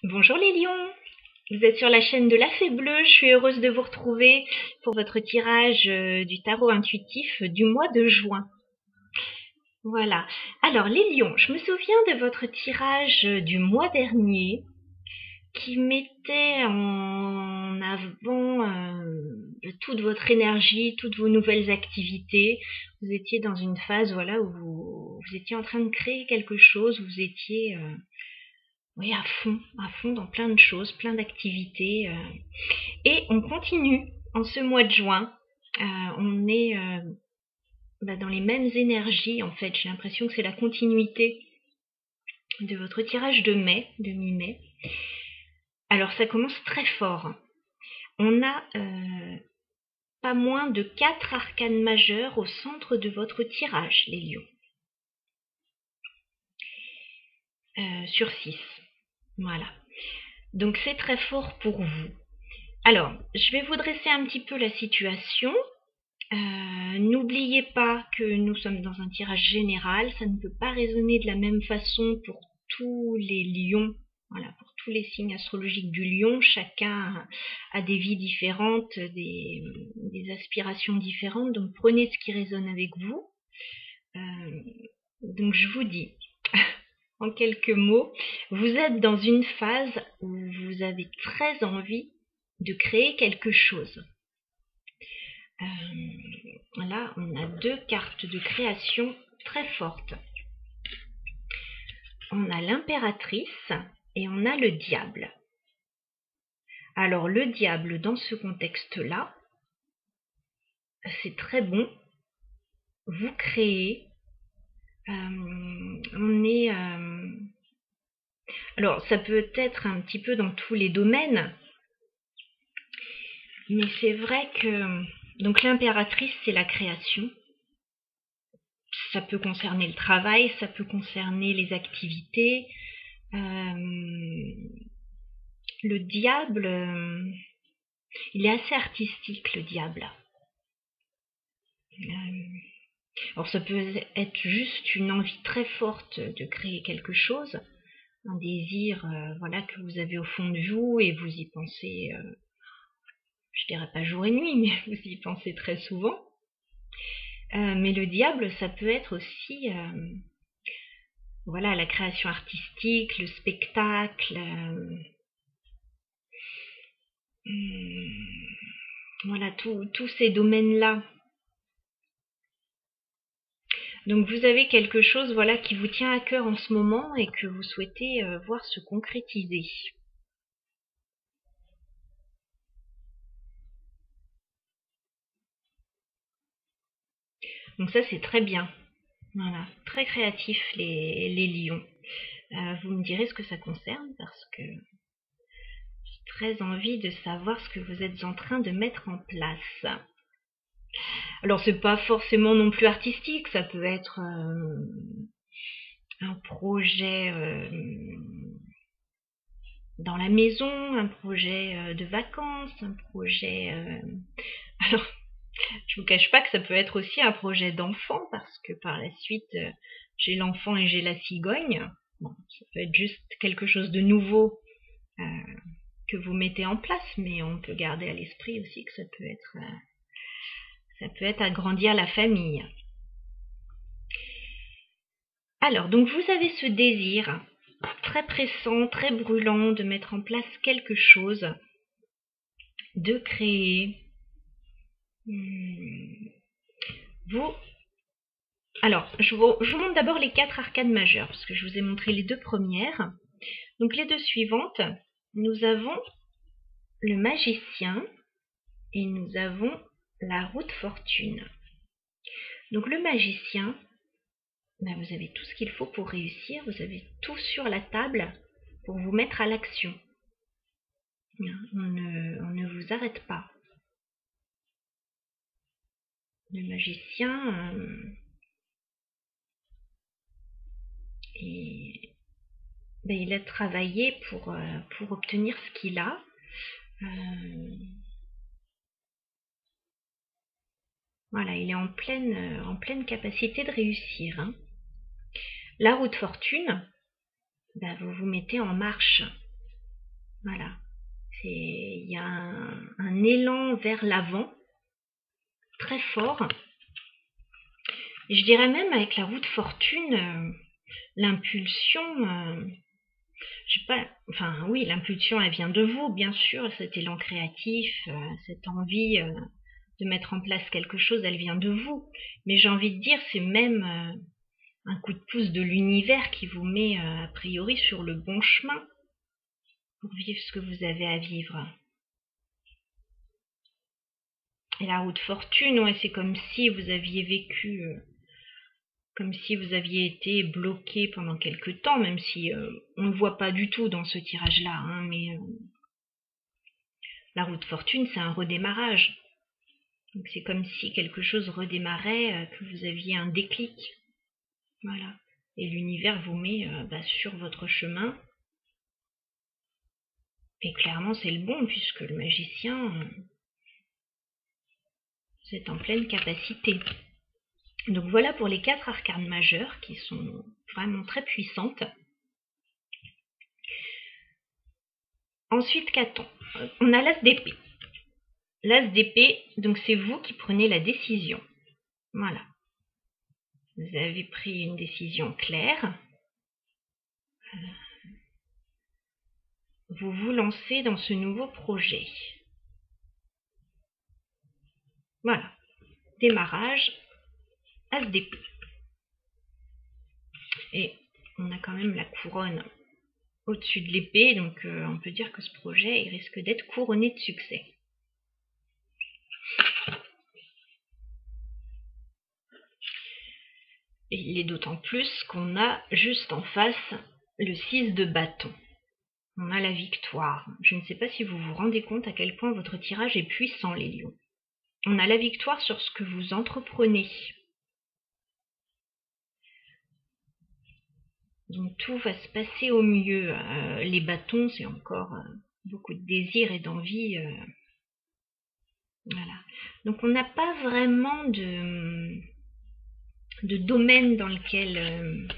Bonjour les lions, vous êtes sur la chaîne de la Fée Bleue, je suis heureuse de vous retrouver pour votre tirage du tarot intuitif du mois de juin. Voilà, alors les lions, je me souviens de votre tirage du mois dernier qui mettait en avant toute votre énergie, toutes vos nouvelles activités. Vous étiez dans une phase voilà, où vous étiez en train de créer quelque chose, vous étiez... oui, à fond dans plein de choses, plein d'activités. Et on continue en ce mois de juin. On est dans les mêmes énergies, en fait. J'ai l'impression que c'est la continuité de votre tirage de mai, de mi-mai. Alors, ça commence très fort. On a pas moins de 4 arcanes majeures au centre de votre tirage, les lions. Sur 6. Voilà. Donc, c'est très fort pour vous. Alors, je vais vous dresser un petit peu la situation. N'oubliez pas que nous sommes dans un tirage général, ça ne peut pas résonner de la même façon pour tous les lions, voilà, pour tous les signes astrologiques du lion. Chacun a des vies différentes, des aspirations différentes, donc prenez ce qui résonne avec vous. Donc je vous dis, en quelques mots, vous êtes dans une phase où vous avez très envie de créer quelque chose. Là, on a 2 cartes de création très fortes. On a l'impératrice et on a le diable. Alors, le diable, dans ce contexte-là, c'est très bon. Vous créez. Alors, ça peut être un petit peu dans tous les domaines, mais c'est vrai que... Donc, l'impératrice, c'est la création. Ça peut concerner le travail, ça peut concerner les activités. Le diable, il est assez artistique, le diable. Alors ça peut être juste une envie très forte de créer quelque chose, un désir voilà, que vous avez au fond de vous et vous y pensez, je dirais pas jour et nuit, mais vous y pensez très souvent. Mais le diable, ça peut être aussi voilà, la création artistique, le spectacle, voilà, tous ces domaines-là. Donc vous avez quelque chose voilà, qui vous tient à cœur en ce moment et que vous souhaitez voir se concrétiser. Donc ça c'est très bien. Voilà, très créatif les lions. Vous me direz ce que ça concerne parce que j'ai très envie de savoir ce que vous êtes en train de mettre en place. Alors c'est pas forcément non plus artistique, ça peut être un projet dans la maison, un projet de vacances, un projet... Alors, je vous cache pas que ça peut être aussi un projet d'enfant, parce que par la suite, j'ai l'enfant et j'ai la cigogne. Bon, ça peut être juste quelque chose de nouveau que vous mettez en place, mais on peut garder à l'esprit aussi que ça peut être agrandir la famille. Alors, donc vous avez ce désir très pressant, très brûlant de mettre en place quelque chose, de créer. Alors, je vous montre d'abord les 4 arcanes majeures, parce que je vous ai montré les 2 premières. Donc les 2 suivantes, nous avons le magicien et nous avons la roue de fortune. Donc le magicien, vous avez tout ce qu'il faut pour réussir, vous avez tout sur la table pour vous mettre à l'action. On ne vous arrête pas. Le magicien, il a travaillé pour obtenir ce qu'il a. Voilà, il est en pleine capacité de réussir. Hein. La roue de fortune, vous vous mettez en marche. Voilà. Il y a un élan vers l'avant très fort. Et je dirais même avec la roue de fortune, l'impulsion, je sais pas, enfin oui, l'impulsion elle vient de vous, bien sûr, cet élan créatif, cette envie de mettre en place quelque chose, elle vient de vous. Mais j'ai envie de dire, c'est même un coup de pouce de l'univers qui vous met a priori sur le bon chemin pour vivre ce que vous avez à vivre. Et la roue de fortune, ouais, c'est comme si vous aviez vécu, comme si vous aviez été bloqué pendant quelque temps, même si on ne le voit pas du tout dans ce tirage-là, hein, mais la roue de fortune, c'est un redémarrage. Donc c'est comme si quelque chose redémarrait, que vous aviez un déclic. Voilà. Et l'univers vous met sur votre chemin. Et clairement, c'est le bon, puisque le magicien, c'est en pleine capacité. Donc voilà pour les 4 arcanes majeures qui sont vraiment très puissantes. Ensuite, qu'a-t-on? On a l'as d'épée. L'as d'épée, donc c'est vous qui prenez la décision. Voilà. Vous avez pris une décision claire. Vous vous lancez dans ce nouveau projet. Voilà. Démarrage, as d'épée. Et on a quand même la couronne au-dessus de l'épée, donc on peut dire que ce projet il risque d'être couronné de succès. Et il est d'autant plus qu'on a juste en face le 6 de bâton. On a la victoire. Je ne sais pas si vous vous rendez compte à quel point votre tirage est puissant, les lions. On a la victoire sur ce que vous entreprenez. Donc tout va se passer au mieux. Les bâtons, c'est encore beaucoup de désir et d'envie. Voilà. Donc on n'a pas vraiment de domaine dans lequel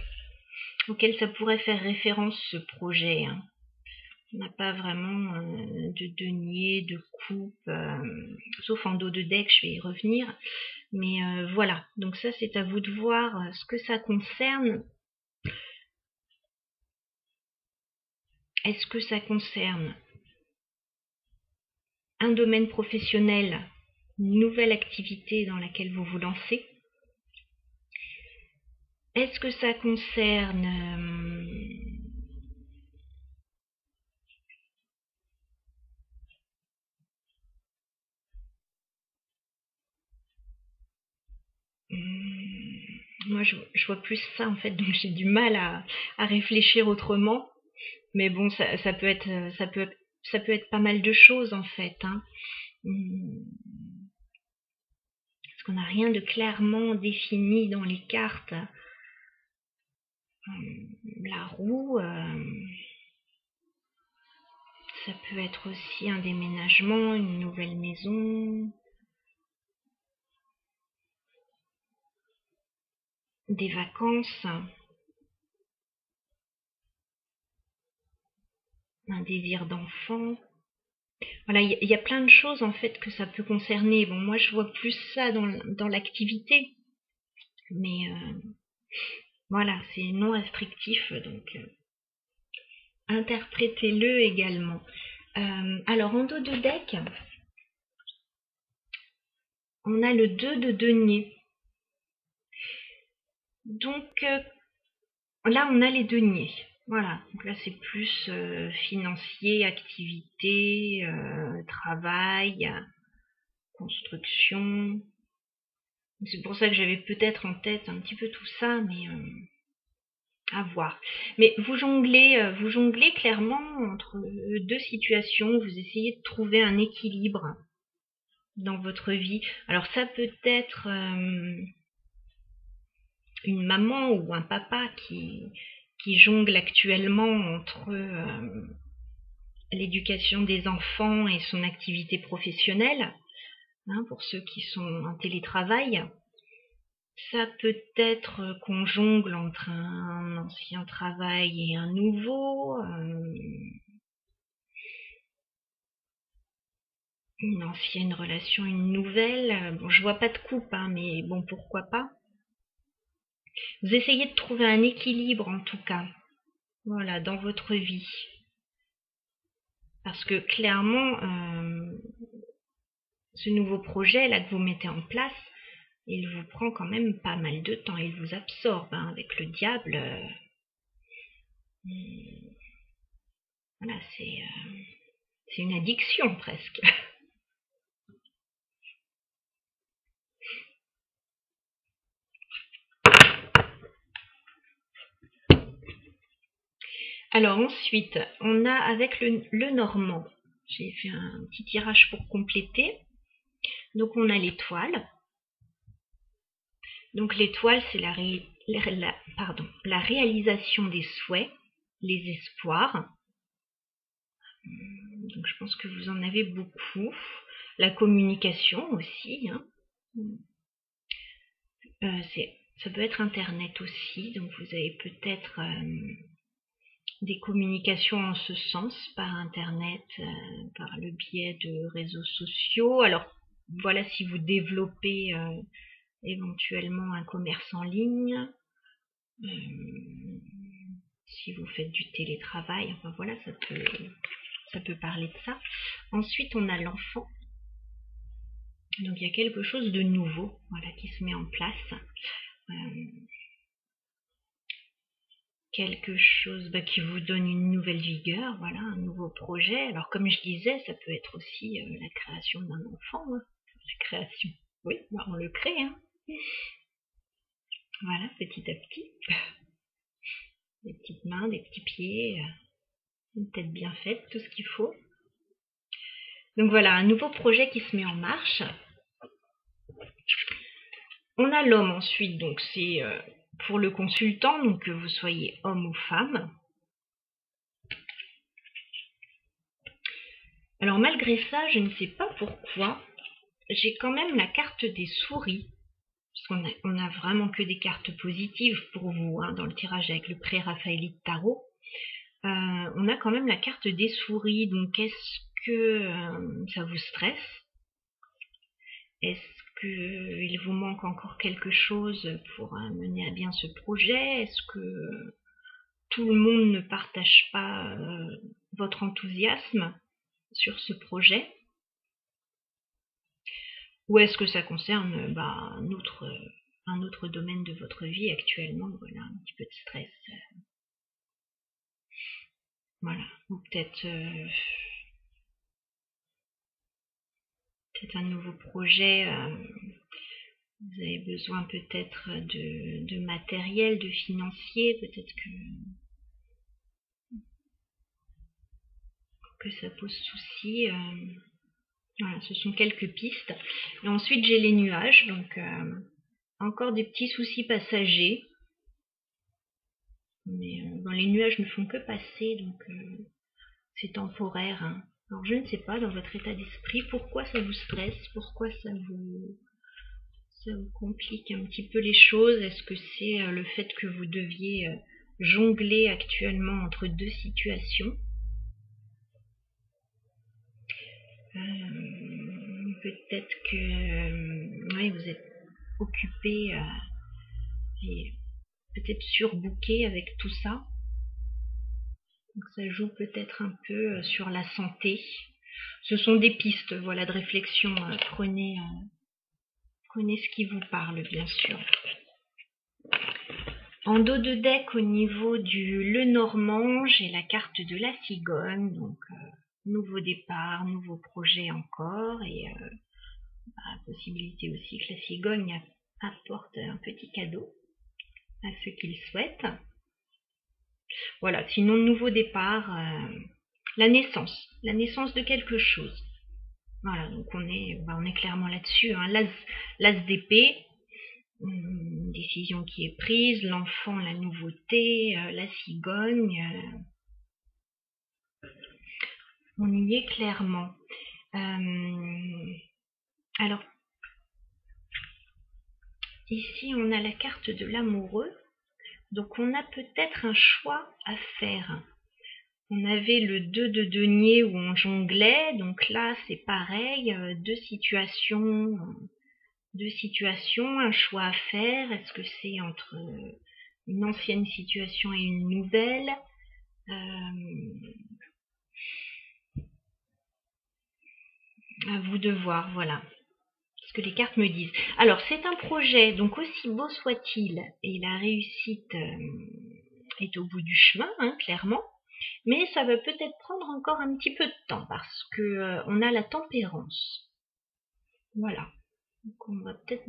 auquel ça pourrait faire référence ce projet. Hein. On n'a pas vraiment de denier, de coupe, sauf en dos de deck, je vais y revenir. Mais voilà, donc ça c'est à vous de voir ce que ça concerne. Est-ce que ça concerne un domaine professionnel, une nouvelle activité dans laquelle vous vous lancez? Est-ce que ça concerne moi je vois plus ça en fait, donc j'ai du mal à réfléchir autrement. Mais bon, ça peut être pas mal de choses en fait. Hein. Parce qu'on n'a rien de clairement défini dans les cartes. La roue, ça peut être aussi un déménagement, une nouvelle maison, des vacances, un désir d'enfant. Voilà, il y a plein de choses en fait que ça peut concerner. Bon, moi je vois plus ça dans l'activité, mais voilà, c'est non restrictif, donc interprétez-le également. Alors en dos de deck, on a le 2 de denier. Donc là, on a les deniers. Voilà, donc là c'est plus financier, activité, travail, construction. C'est pour ça que j'avais peut-être en tête un petit peu tout ça, mais à voir. Mais vous jonglez clairement entre deux situations, vous essayez de trouver un équilibre dans votre vie. Alors ça peut être une maman ou un papa qui jongle actuellement entre l'éducation des enfants et son activité professionnelle, hein, pour ceux qui sont en télétravail. Ça peut être qu'on jongle entre un ancien travail et un nouveau. une ancienne relation, une nouvelle. Bon, je vois pas de couple, hein, mais bon, pourquoi pas. Vous essayez de trouver un équilibre en tout cas, voilà, dans votre vie. Parce que clairement, ce nouveau projet là que vous mettez en place, il vous prend quand même pas mal de temps, il vous absorbe, hein, avec le diable. Voilà, c'est une addiction presque. Alors ensuite, on a avec le normand, j'ai fait un petit tirage pour compléter. Donc on a l'étoile. Donc l'étoile, c'est la réalisation des souhaits, les espoirs. Donc je pense que vous en avez beaucoup. La communication aussi, hein. Ça peut être Internet aussi, donc vous avez peut-être des communications en ce sens par Internet, par le biais de réseaux sociaux. Alors voilà, si vous développez éventuellement un commerce en ligne, si vous faites du télétravail, enfin voilà, ça peut parler de ça. Ensuite, on a l'enfant. Donc il y a quelque chose de nouveau, voilà, qui se met en place. Quelque chose qui vous donne une nouvelle vigueur, voilà, un nouveau projet. Alors comme je disais, ça peut être aussi la création d'un enfant, hein. La création, oui, on le crée, hein. Voilà, petit à petit. Des petites mains, des petits pieds, une tête bien faite, tout ce qu'il faut. Donc voilà, un nouveau projet qui se met en marche. On a l'homme ensuite, donc c'est pour le consultant, donc que vous soyez homme ou femme. Alors malgré ça, je ne sais pas pourquoi, j'ai quand même la carte des souris. Parce qu'on a vraiment que des cartes positives pour vous, hein, dans le tirage avec le pré-raphaélite tarot. On a quand même la carte des souris, donc est-ce que ça vous stresse? Est-ce qu'il vous manque encore quelque chose pour mener à bien ce projet? Est-ce que tout le monde ne partage pas votre enthousiasme sur ce projet? Ou est-ce que ça concerne un autre domaine de votre vie actuellement? Voilà, un petit peu de stress. Voilà, ou peut-être un nouveau projet. Vous avez besoin peut-être de matériel, de financier, peut-être que ça pose souci. Voilà, ce sont quelques pistes. Et ensuite, j'ai les nuages, donc encore des petits soucis passagers. Mais les nuages ne font que passer, donc c'est temporaire, hein. Alors je ne sais pas, dans votre état d'esprit, pourquoi ça vous stresse, pourquoi ça vous complique un petit peu les choses. Est-ce que c'est le fait que vous deviez jongler actuellement entre deux situations? Peut-être que oui, vous êtes occupé et peut-être surbooké avec tout ça. Donc ça joue peut-être un peu sur la santé. Ce sont des pistes, voilà, de réflexion. Prenez ce qui vous parle, bien sûr. En dos de deck, au niveau du Lenormand, j'ai la carte de la cigogne, donc nouveau départ, nouveau projet encore, et possibilité aussi que la cigogne apporte un petit cadeau à ceux qui le souhaitent. Voilà, sinon nouveau départ, la naissance de quelque chose. Voilà, donc on est clairement là-dessus, hein. L'as d'épée, une décision qui est prise, l'enfant, la nouveauté, la cigogne, on y est clairement. Alors, ici on a la carte de l'amoureux, donc on a peut-être un choix à faire. On avait le 2 de denier où on jonglait, donc là c'est pareil, deux situations, un choix à faire. Est-ce que c'est entre une ancienne situation et une nouvelle? À vous de voir, voilà ce que les cartes me disent. Alors c'est un projet, donc aussi beau soit-il, et la réussite est au bout du chemin, hein, clairement. Mais ça va peut-être prendre encore un petit peu de temps parce que on a la tempérance. Voilà. Donc on va peut-être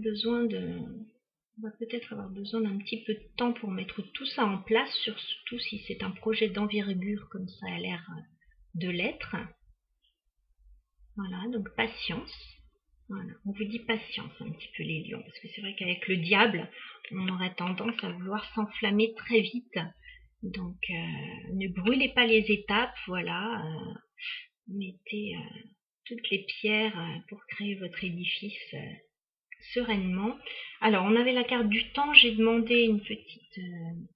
avoir besoin d'un petit peu de temps pour mettre tout ça en place, surtout si c'est un projet d'envergure comme ça a l'air de l'être. Voilà, donc patience. Voilà, on vous dit patience un petit peu les lions, parce que c'est vrai qu'avec le diable, on aurait tendance à vouloir s'enflammer très vite. Donc ne brûlez pas les étapes, voilà. Mettez toutes les pierres pour créer votre édifice sereinement. Alors, on avait la carte du temps. J'ai demandé une petite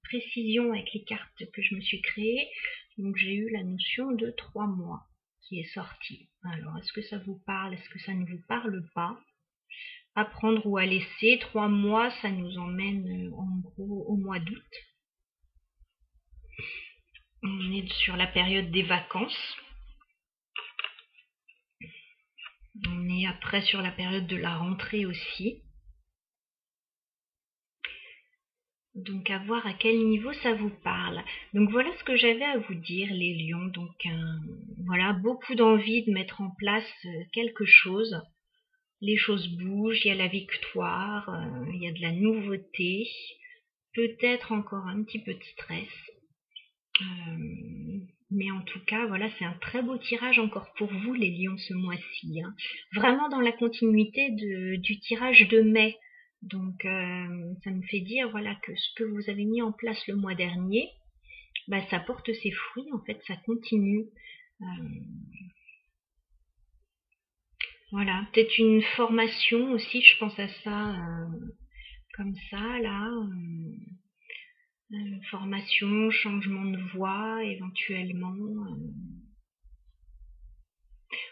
précision avec les cartes que je me suis créées. Donc, j'ai eu la notion de 3 mois qui est sortie. Alors, est-ce que ça vous parle? Est-ce que ça ne vous parle pas? À prendre ou à laisser. 3 mois, ça nous emmène en gros au mois d'août. On est sur la période des vacances. On est après sur la période de la rentrée aussi. Donc à voir à quel niveau ça vous parle. Donc voilà ce que j'avais à vous dire les lions. Donc voilà, beaucoup d'envie de mettre en place quelque chose. Les choses bougent, il y a la victoire, il y a de la nouveauté, peut-être encore un petit peu de stress. Mais en tout cas, voilà, c'est un très beau tirage encore pour vous les lions ce mois-ci. Hein. Vraiment dans la continuité du tirage de mai. Donc ça me fait dire voilà que ce que vous avez mis en place le mois dernier, bah, ça porte ses fruits, en fait, ça continue. Voilà, peut-être une formation aussi, je pense à ça comme ça, là. Formation, changement de voie, éventuellement.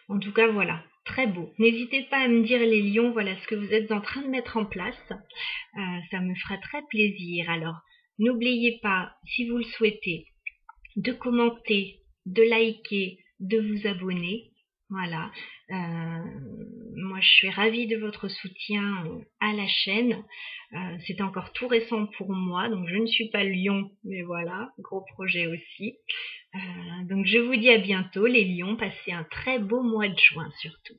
En tout cas, voilà, très beau. N'hésitez pas à me dire les lions, voilà ce que vous êtes en train de mettre en place. Ça me fera très plaisir. Alors, n'oubliez pas, si vous le souhaitez, de commenter, de liker, de vous abonner. Voilà. Moi, je suis ravie de votre soutien à la chaîne. C'est encore tout récent pour moi, donc je ne suis pas lion, mais voilà, gros projet aussi. Donc je vous dis à bientôt les lions, passez un très beau mois de juin surtout.